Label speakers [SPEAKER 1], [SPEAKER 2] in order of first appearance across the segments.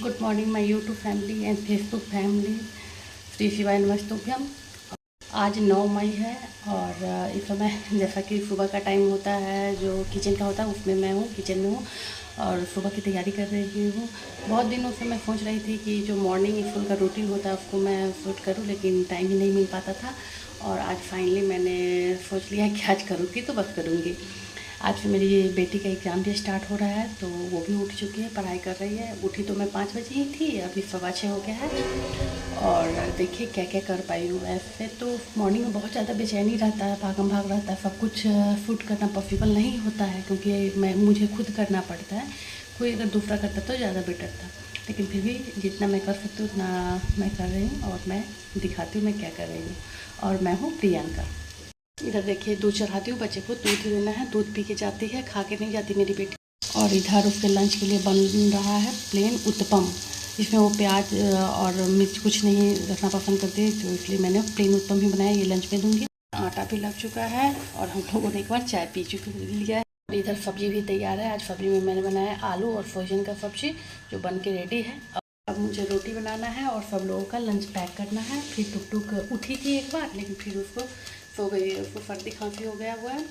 [SPEAKER 1] Good morning my YouTube family and Facebook family. Shri शिवाय नमस्तुभ्यम। आज 9 मई है और इस समय जैसा कि सुबह का टाइम होता है, जो किचन का होता है उसमें मैं हूँ, किचन में हूँ और सुबह की तैयारी कर रही हूँ। बहुत दिनों से मैं सोच रही थी कि जो मॉर्निंग स्कूल का रूटीन होता है उसको मैं शूट करूँ, लेकिन टाइम ही नहीं मिल पाता था और आज फाइनली मैंने सोच लिया कि आज करूँगी तो बस करूँगी। आज से मेरी बेटी का एग्ज़ाम भी स्टार्ट हो रहा है, तो वो भी उठ चुकी है, पढ़ाई कर रही है। उठी तो मैं 5 बजे ही थी, अभी 6:15 हो गया है और देखिए क्या क्या कर पाई हूँ। ऐसे तो मॉर्निंग में बहुत ज़्यादा बेचैनी रहता है, भागम भाग रहता है, सब कुछ शूट करना पॉसिबल नहीं होता है क्योंकि मुझे खुद करना पड़ता है। कोई अगर दूसरा करता तो ज़्यादा बेटर था, लेकिन फिर भी जितना मैं कर सकती हूँ उतना मैं कर रही हूँ और मैं दिखाती हूँ मैं क्या कर रही हूँ। और मैं हूँ प्रियंका। इधर देखिए दूध चढ़ाती हूँ, बच्चे को दूध देना है, दूध पी के जाती है, खा के नहीं जाती मेरी बेटी। और इधर उसके लंच के लिए बन रहा है प्लेन उत्तपम। इसमें वो प्याज और मिर्च कुछ नहीं रखना पसंद करते, तो इसलिए मैंने प्लेन उत्तपम ही बनाया, ये लंच में दूंगी। आटा भी लग चुका है और हम लोगों ने एक बार चाय पी लिया है। और इधर सब्जी भी तैयार है। आज सब्जी में मैंने बनाया आलू और सोयाबीन का सब्जी जो बन के रेडी है। अब मुझे रोटी बनाना है और सब लोगों का लंच पैक करना है। फिर टुक टुक उठी थी एक बार, लेकिन फिर उसको सो गई, उसको सर्दी खांसी हो गया हुआ है,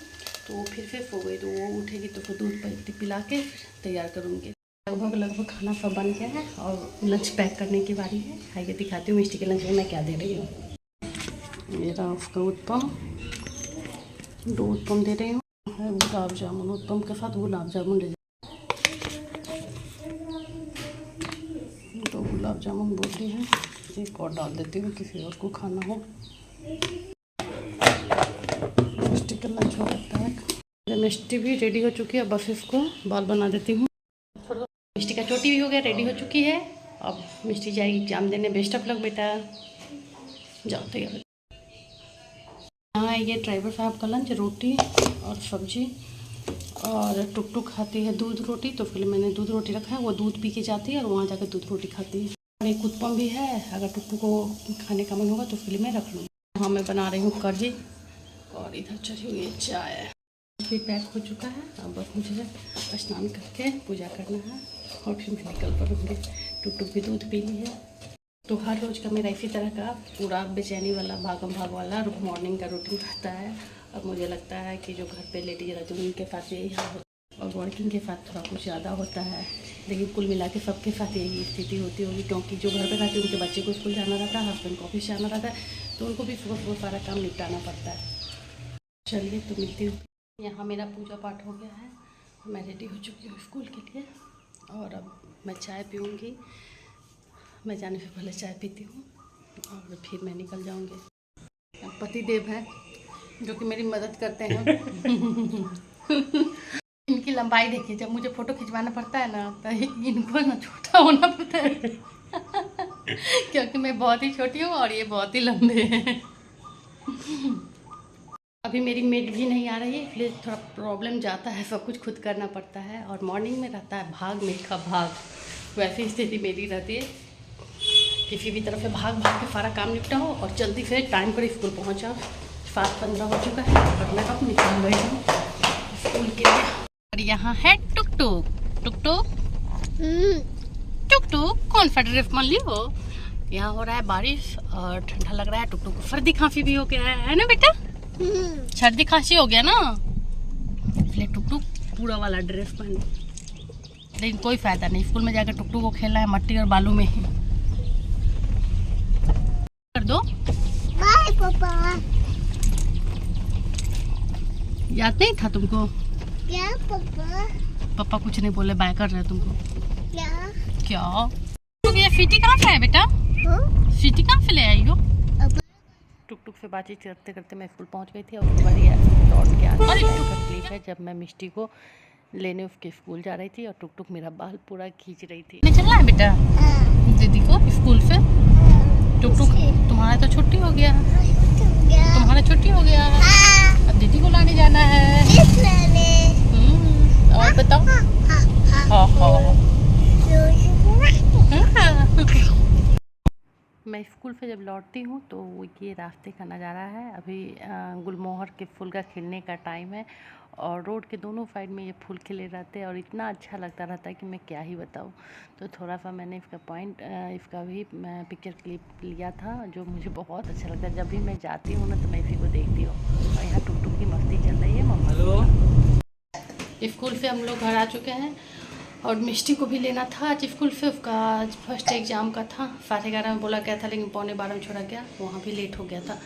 [SPEAKER 1] तो वो फिर से सो गई। तो वो उठेगी तो उसको दूध पिला के तैयार करूँगी। लगभग खाना सब बन गया है और लंच पैक करने की बारी है। आइए दिखाती हूँ मिष्टी के लंच में मैं क्या दे रही हूँ। मेरा उसका उत्तपम, 2 उत्तपम दे रही हूँ। गुलाब जामुन, उत्तपम के साथ गुलाब जामुन दे, तो गुलाब जामुन बोलती है, एक और डाल देती हूँ किसी और को खाना हो। मिष्टी का लंच हो सकता है। मिष्टी भी रेडी हो चुकी है, बस इसको बाल बना देती हूँ। मिष्टी का चोटी भी हो गया, रेडी हो चुकी है। अब मिष्टी जाएगी एग्जाम देने। बेस्ट ऑफ लक बेटा, जाओ तैयार। यहाँ ये ड्राइवर साहब का लंच, रोटी और सब्जी। और टुक टुक खाती है दूध रोटी, तो फिर मैंने दूध रोटी रखा है, वो दूध पी के जाती है और वहाँ जाकर दूध रोटी खाती है। और एक उत्पम भी है, अगर टुक टुक को खाने का मन होगा तो फिर मैं रख लूँगी। यहाँ मैं बना रही हूँ कढ़ी और इधर चढ़ी हुई है चाय। फिर पैक हो चुका है, अब बस मुझे स्नान करके पूजा करना है और फिर मैं निकल पड़ूँगी। टुक टुक भी दूध पी ली है। तो हर रोज़ का मेरा इसी तरह का पूरा बेचैनी वाला भागम भाग वाला मॉर्निंग का रूटीन रहता है। अब मुझे लगता है कि जो घर पे लेडी रहती है उनके साथ यही हाल होता है और वर्किंग के साथ थोड़ा कुछ ज़्यादा होता है, लेकिन कुल मिला के सबके साथ यही स्थिति होती होगी, क्योंकि जो घर पे रहते हैं उनके बच्चे को स्कूल जाना रहता है, हस्बैंड को ऑफिस जाना रहता है, तो उनको भी सुबह सुबह सारा काम निपटाना पड़ता है। चलिए तो मिलती हूँ। यहाँ मेरा पूजा पाठ हो गया है, मैं रेडी हो चुकी हूँ स्कूल के लिए और अब मैं चाय पीऊँगी। मैं जाने से पहले चाय पीती हूँ और फिर मैं निकल जाऊँगी। पति देव हैं जो कि मेरी मदद करते हैं। इनकी लंबाई देखिए, जब मुझे फ़ोटो खिंचवाना पड़ता है ना तो इनको ना छोटा होना पड़ता है क्योंकि मैं बहुत ही छोटी हूँ और ये बहुत ही लंबे हैं। अभी मेरी मेड भी नहीं आ रही है, इसलिए थोड़ा प्रॉब्लम जाता है, सब कुछ खुद करना पड़ता है और मॉर्निंग में रहता है भाग मिल्खा भाग। वैसी स्थिति मेरी रहती है, किसी भी तरफ से भाग भाग के सारा काम निपटा हो और जल्दी से टाइम पर स्कूल पहुँच जाओ। 7:15 हो चुका है और मैं अब निकल गई हूँ स्कूल के लिए। और यहाँ है टुक टुक। टुक टुक टुक टुक कौन सा ड्रेस मान ली हो। यहाँ हो रहा है बारिश और ठंडा लग रहा है। टुक टुक को सर्दी खांसी भी हो गया है ना बेटा, सर्दी खांसी हो गया ना, इसलिए टुक टुक पूरा वाला ड्रेस पहने। लेकिन कोई फायदा नहीं, स्कूल में जाकर टुक टुक को खेलना है मट्टी और बालू में ही। कर दो बाय पापा। याद नहीं था तुमको क्या पापा? पापा कुछ नहीं बोले, बाय कर रहे तुमको। क्या ये सीटी कहाँ से है बेटा? सीटी कहाँ से ले आई हो? टुक टुक से बातचीत करते करते मैं स्कूल पहुंच गई थी और उसके बाद लौट के आ क्लिप है जब मैं मिष्टी को लेने उसके स्कूल जा रही थी और टुक टुक मेरा बाल पूरा खींच रही थी। नहीं चलना है बेटा दीदी को स्कूल से? टुक टुक तुम्हारा तो छुट्टी हो गया, तुम्हारा छुट्टी हो गया, अब दीदी को लाने जाना है। और बताओ। मैं स्कूल से जब लौटती हूँ तो ये रास्ते का नज़ारा है। अभी गुलमोहर के फूल का खिलने का टाइम है और रोड के दोनों साइड में ये फूल खिले रहते हैं और इतना अच्छा लगता रहता है कि मैं क्या ही बताऊँ। तो थोड़ा सा मैंने इसका भी मैं पिक्चर क्लिप लिया था, जो मुझे बहुत अच्छा लगता है। जब भी मैं जाती हूँ ना तो मैं इसी को देखती हूँ। और यहाँ टुकटुक की मस्ती चल रही है मम्मा। स्कूल से हम लोग घर आ चुके हैं और मिष्टी को भी लेना था आज स्कूल से। उसका आज फर्स्ट एग्ज़ाम का था। 11:30 में बोला गया था, लेकिन 11:45 में छोड़ा गया, वहाँ भी लेट हो गया था।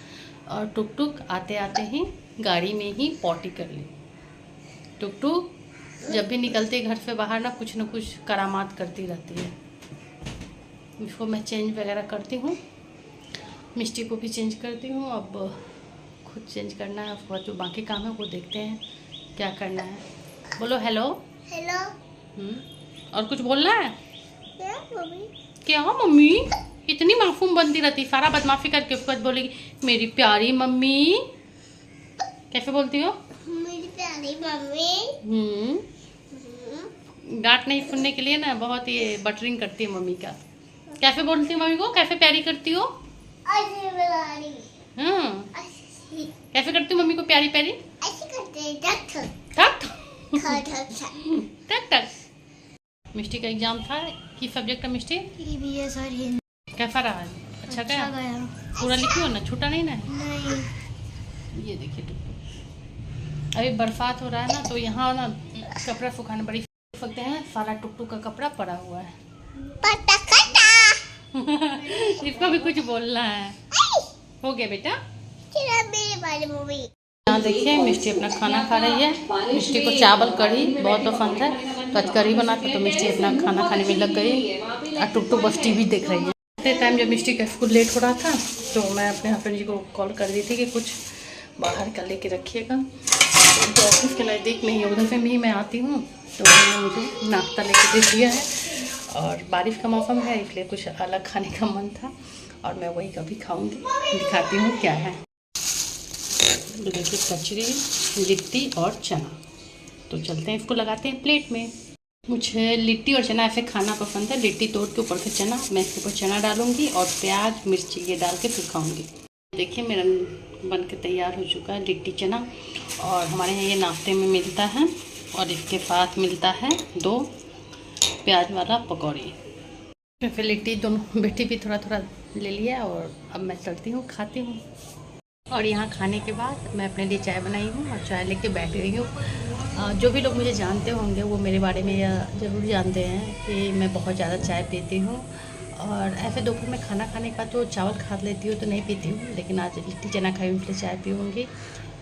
[SPEAKER 1] और टुकटुक आते आते ही गाड़ी में ही पॉटी कर ली। टुकटुक जब भी निकलते घर से बाहर ना कुछ करामात करती रहती है। इसको मैं चेंज वगैरह करती हूँ, मिष्टी को भी चेंज करती हूँ। अब खुद चेंज करना है, उसके बाद जो बाकी काम है वो देखते हैं क्या करना है। बोलो हेलो
[SPEAKER 2] हेलो।
[SPEAKER 1] और कुछ बोलना है?
[SPEAKER 2] क्या मम्मी?
[SPEAKER 1] क्या मम्मी? इतनी मासूम बनती रहती, सारा बदमाशी करके उसके बाद बोलेगी मेरी प्यारी मम्मी। कैसे बोलती हो?
[SPEAKER 2] मेरी प्यारी मम्मी।
[SPEAKER 1] डांट नहीं सुनने के लिए ना बहुत ये बटरिंग करती है मम्मी का। कैसे बोलती हो मम्मी को? कैसे प्यारी करती हो?
[SPEAKER 2] ऐसे बुला रही।
[SPEAKER 1] कैसे करती हो मम्मी को प्यारी प्यारी?
[SPEAKER 2] ऐसे करते हैं, टक
[SPEAKER 1] टक
[SPEAKER 2] टक
[SPEAKER 1] टक टक। मिष्टी का एग्जाम था, किस सब्जेक्ट का मिष्टी?
[SPEAKER 2] EVS और हिंदी।
[SPEAKER 1] कैसा रहा? अच्छा गया? पूरा लिखी हो ना, छूटा नहीं ना?
[SPEAKER 2] नहीं।
[SPEAKER 1] ये देखिए अभी बरसात हो रहा है ना, तो यहाँ ना कपड़ा सुखाने बड़ी सकते हैं। सारा टुकटुक का कपड़ा पड़ा हुआ है। इसको भी कुछ बोलना है। हो गया बेटा? यहाँ देखिए मिष्टी अपना खाना खा रही है। मिष्टी को चावल कढ़ी बहुत पसंद है, तो आज कढ़ी बनाती तो मिष्टी अपना खाना खाने में लग गई और टुकटुक बस टीवी देख रही है। उतने टाइम जब मिष्टी का स्कूल लेट हो रहा था तो मैं अपने हस्बैंड जी को कॉल कर दी थी कि कुछ बाहर का लेके रखिएगा। तो ऑफिस के नज़दीक में ही, उधर से भी मैं आती हूँ, तो उन्होंने मुझे नाश्ता लेके दे दिया है। और बारिश का मौसम है इसलिए कुछ अलग खाने का मन था और मैं वही कभी खाऊंगी। दिखाती हूँ क्या है। देखिए कचरी, लिट्टी और चना। तो चलते हैं, इसको लगाते हैं प्लेट में। मुझे लिट्टी और चना ऐसे खाना पसंद है। लिट्टी तोड़ के ऊपर से चना, मैं इसके ऊपर चना डालूंगी और प्याज मिर्ची ये डाल के फिर खाऊंगी। देखिए मेरा बन के तैयार हो चुका है लिट्टी चना। और हमारे यहाँ ये नाश्ते में मिलता है और इसके साथ मिलता है 2 प्याज वाला पकौड़ी। फिर लिट्टी दोनों बेटी भी थोड़ा थोड़ा ले लिया और अब मैं चलती हूँ, खाती हूँ। और यहाँ खाने के बाद मैं अपने लिए चाय बनाई हूँ और चाय लेके बैठ गई हूँ। जो भी लोग मुझे जानते होंगे वो मेरे बारे में ज़रूर जानते हैं कि मैं बहुत ज़्यादा चाय पीती हूँ। और ऐसे दोपहर में खाना खाने के बाद तो चावल खा लेती हूँ तो नहीं पीती हूँ, लेकिन आज लिट्टी चना खाई हूँ इसलिए चाय पीऊँगी।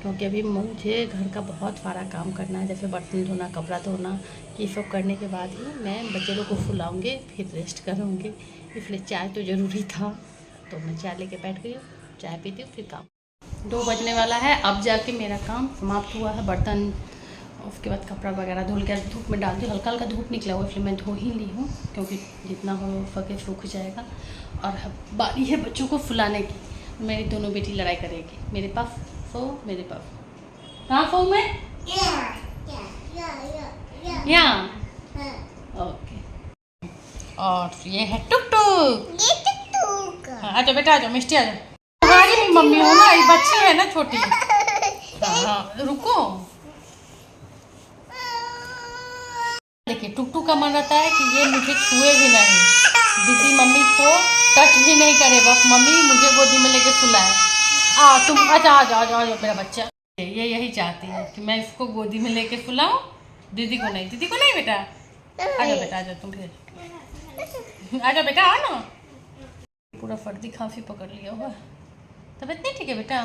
[SPEAKER 1] क्योंकि अभी मुझे घर का बहुत सारा काम करना है, जैसे बर्तन धोना, कपड़ा धोना, ये सब करने के बाद ही मैं बच्चे लोग को सुलाऊँगी, फिर रेस्ट करूँगी। इसलिए चाय तो ज़रूरी था, तो मैं चाय लेके बैठ गई हूँ, चाय पीती हूँ फिर काम। 2 बजने वाला है, अब जाके मेरा काम समाप्त हुआ है। बर्तन, उसके बाद कपड़ा वगैरह धुल के धूप में डाल दी। हल्का हल्का धूप निकला हुआ इसलिए मैं धो ही ली हूँ, क्योंकि जितना हो सके सूख जाएगा। और बारी है बच्चों को फुलाने की। मेरी दोनों बेटी लड़ाई करेगी, मेरे पास सो, मेरे पास। कहाँ सो मैं? यहाँ। ओके। और ये है टुकटुक। आ जाओ बेटा, आ जाओ मिष्टी, आ जाओ। तुम्हारी मम्मी हो ना, ये बच्ची है ना छोटी। हाँ रुको। देखिए टुकटुक का मन रहता है कि ये मुझे छुए भी नहीं, दीदी मम्मी को टच भी नहीं करे, बस मम्मी मुझे गोदी में लेके सुलाए। तुम अच्छा आ जाओ मेरा बच्चा। ये यही चाहती है कि मैं इसको गोदी में लेके सुलाऊं, दीदी को नहीं बेटा। आ जाओ बेटा, आ जाओ तुम फिर। आ जाओ बेटा, आओ ना। पूरा सर्दी खांसी पकड़ लिया हुआ, तबीयत नहीं ठीक है बेटा?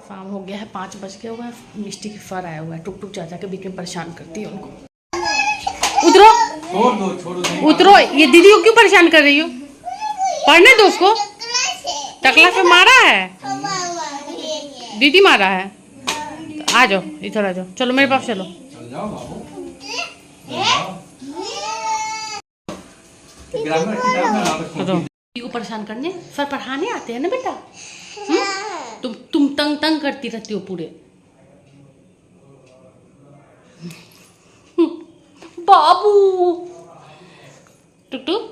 [SPEAKER 1] शाम हो गया है, 5 बज गया हुआ है। मिष्टी की फर आया हुआ है, टुकटुक चाचा के बीच में परेशान करती है उनको। उतरो उतरो, ये दीदी को क्यों परेशान कर रही हो? पढ़ने दो उसको। टकला से मारा है, दीदी मारा है। तो आ जाओ इधर, आ जाओ, चलो मेरे पास चलो। को परेशान करने, सर पढ़ाने आते हैं ना बेटा। तुम तंग करती रहती हो पूरे। बाबू टुकटुक,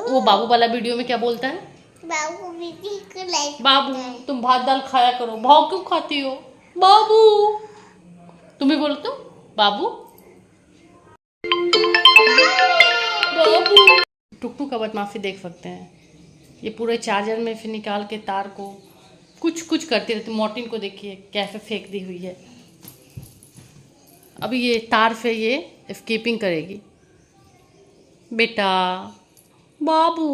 [SPEAKER 1] वो बाबू वाला वीडियो में क्या बोलता है? बाबू तुम भात दाल खाया करो। भाव क्यों खाती हो बाबू? तुम भी बोलो तो बाबू बाबू। टुकटुक का बदमाशी देख सकते हैं, ये पूरे चार्जर में फिर निकाल के तार को कुछ कुछ करती रहती। मॉर्टिन को देखिए कैसे फेंक दी हुई है। अभी ये तार से ये एस्केपिंग करेगी। बेटा बाबू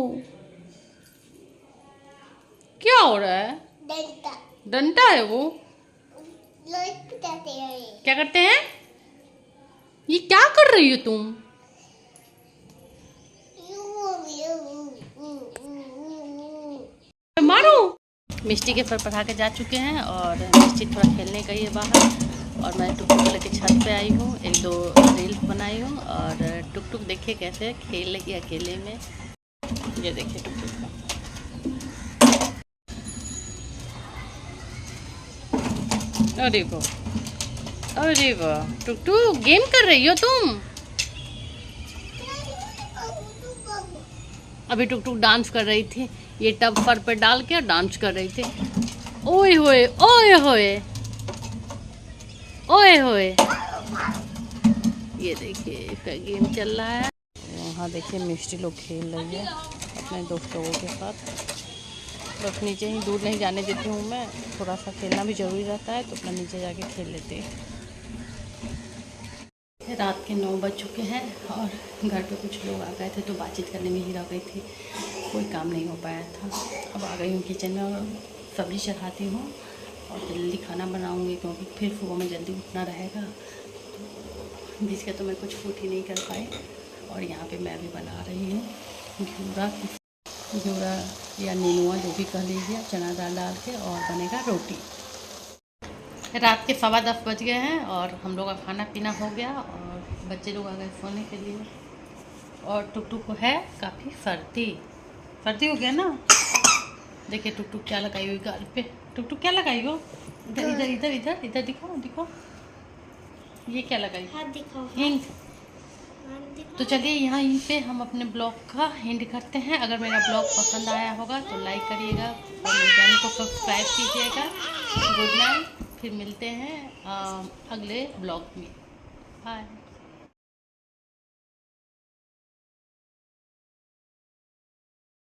[SPEAKER 1] क्या हो रहा है?
[SPEAKER 2] डंडा
[SPEAKER 1] डंडा है वो।
[SPEAKER 2] लोग जाते हैं।
[SPEAKER 1] क्या करते हैं? ये क्या कर रही हो तुम? मारो। मिष्टी के पर पढ़ा के जा चुके हैं और मिष्टी थोड़ा खेलने गई है बाहर और मैं टुकटुक लेके छत पे आई हूँ। 1-2 रील्स बनाई हूँ और टुकटुक देखिए कैसे खेल लगी अकेले में। ये देखिए टुकटुक का। अरे वाह, अरे वाह, टुकटुक गेम कर रही हो तुम? अभी टुकटुक डांस कर रही थी, ये टब सर पे डाल के डांस कर रही थी। ओए होए ओए होए ओए होए। ये देखिए इसका गेम चल रहा है। वहाँ देखिए मिष्टी लोग खेल रही है अपने दोस्तों के साथ। बस नीचे ही, दूर नहीं जाने देती हूँ मैं, थोड़ा सा खेलना भी ज़रूरी रहता है तो अपना नीचे जाके खेल लेते हैं। रात के 9 बज चुके हैं और घर पे कुछ लोग आ गए थे तो बातचीत करने में ही रह गई थी, कोई काम नहीं हो पाया था। अब आ गई हूँ किचन में और सब्ज़ी चढ़ाती हूँ और जल्दी खाना बनाऊँगी क्योंकि फिर सुबह में जल्दी उठना रहेगा। बीच का तो मैं कुछ फूट ही नहीं कर पाई। और यहाँ पे मैं भी बना रही हूँ घिउरा या नीनुआ जो भी कह लीजिए, चना दाल डाल के, और बनेगा रोटी। रात के 10:15 बज गए हैं और हम लोग का खाना पीना हो गया और बच्चे लोग आ गए सोने के लिए। और टुकटुक को है काफ़ी सर्दी हो गया ना। देखिए टुकटुक क्या लगाई हुई गाल पे। टुकटुक क्या लगाई हो? इधर इधर इधर इधर इधर दिखाओ दिखाओ, ये क्या लगाई?
[SPEAKER 2] हाथ दिखाओ।
[SPEAKER 1] हिंग। तो चलिए यहाँ पे हम अपने ब्लॉग का एंड करते हैं। अगर मेरा ब्लॉग पसंद आया होगा तो लाइक करिएगा और मेरे चैनल को सब्सक्राइब कीजिएगा। गुड नाइट, फिर मिलते हैं अगले ब्लॉग में। बाय।